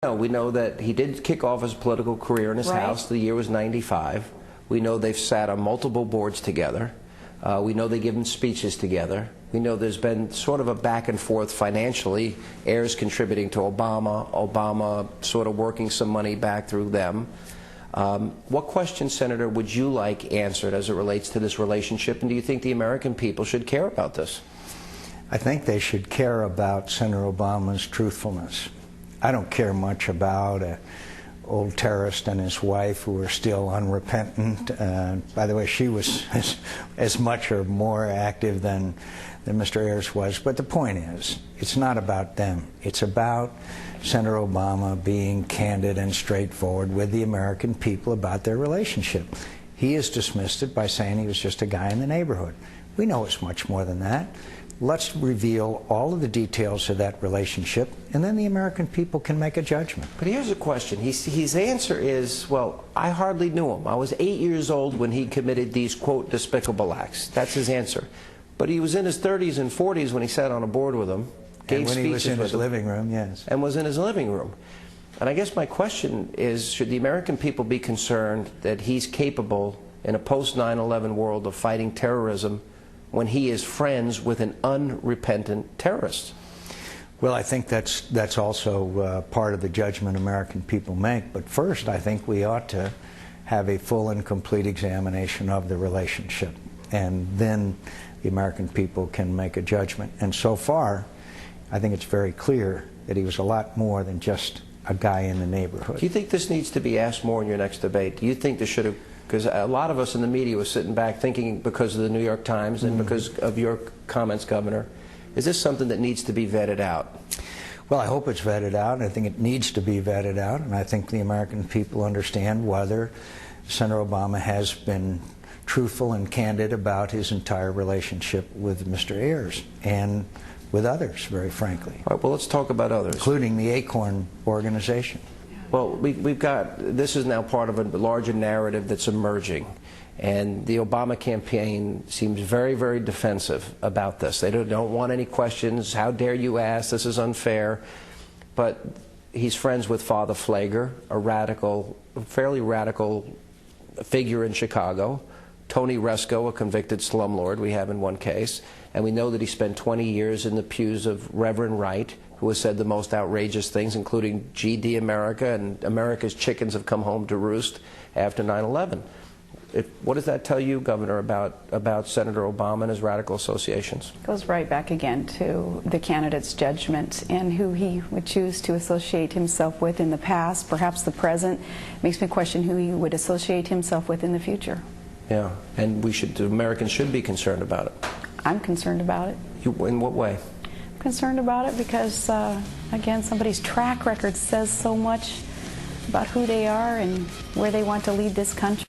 No, we know that he did kick off his political career in his house. The year was '95. We know they've sat on multiple boards together. We know they give him speeches together. We know there's been sort of a back and forth financially, Ayers contributing to Obama, Obama sort of working some money back through them. What question, Senator, would you like answered as it relates to this relationship, and do you think the American people should care about this? I think they should care about Senator Obama's truthfulness. I don't care much about an old terrorist and his wife who are still unrepentant. By the way, she was as much or more active than Mr. Ayers was. But the point is, it's not about them. It's about Senator Obama being candid and straightforward with the American people about their relationship. He has dismissed it by saying he was just a guy in the neighborhood. We know it's much more than that. Let's reveal all of the details of that relationship, and then the American people can make a judgment. But here's a question. His answer is, well, I hardly knew him. I was 8 years old when he committed these, quote, despicable acts. That's his answer. But he was in his 30s and 40s when he sat on a board with him, gave speeches with him. And when he was in his living room, yes. And was in his living room. And I guess my question is, should the American people be concerned that he's capable in a post-9/11 world of fighting terrorism when he is friends with an unrepentant terrorist? Well, I think that's also part of the judgment American people make. But first, I think we ought to have a full and complete examination of the relationship. And then the American people can make a judgment. And so far, I think it's very clear that he was a lot more than just a guy in the neighborhood. Do you think this needs to be asked more in your next debate? Do you think this should have... Because a lot of us in the media were sitting back thinking, because of the New York Times and because of your comments, Governor, is this something that needs to be vetted out? Well, I hope it's vetted out. I think it needs to be vetted out, and I think the American people understand whether Senator Obama has been truthful and candid about his entire relationship with Mr. Ayers and with others, very frankly. All right, well, let's talk about others. Including the Acorn organization. Well, we've got, this is now part of a larger narrative that's emerging, and the Obama campaign seems very, very defensive about this. They don't want any questions. How dare you ask? This is unfair. But he's friends with Father Flager, a radical, fairly radical figure in Chicago. Tony Resco, a convicted slumlord we have in one case. And we know that he spent 20 years in the pews of Reverend Wright, who has said the most outrageous things, including GD America and America's chickens have come home to roost after 9/11. What does that tell you, Governor, about Senator Obama and his radical associations? It goes right back again to the candidate's judgment and who he would choose to associate himself with in the past, perhaps the present. Makes me question who he would associate himself with in the future. Yeah, and the Americans should be concerned about it. I'm concerned about it. In what way? Concerned about it because, again, somebody's track record says so much about who they are and where they want to lead this country.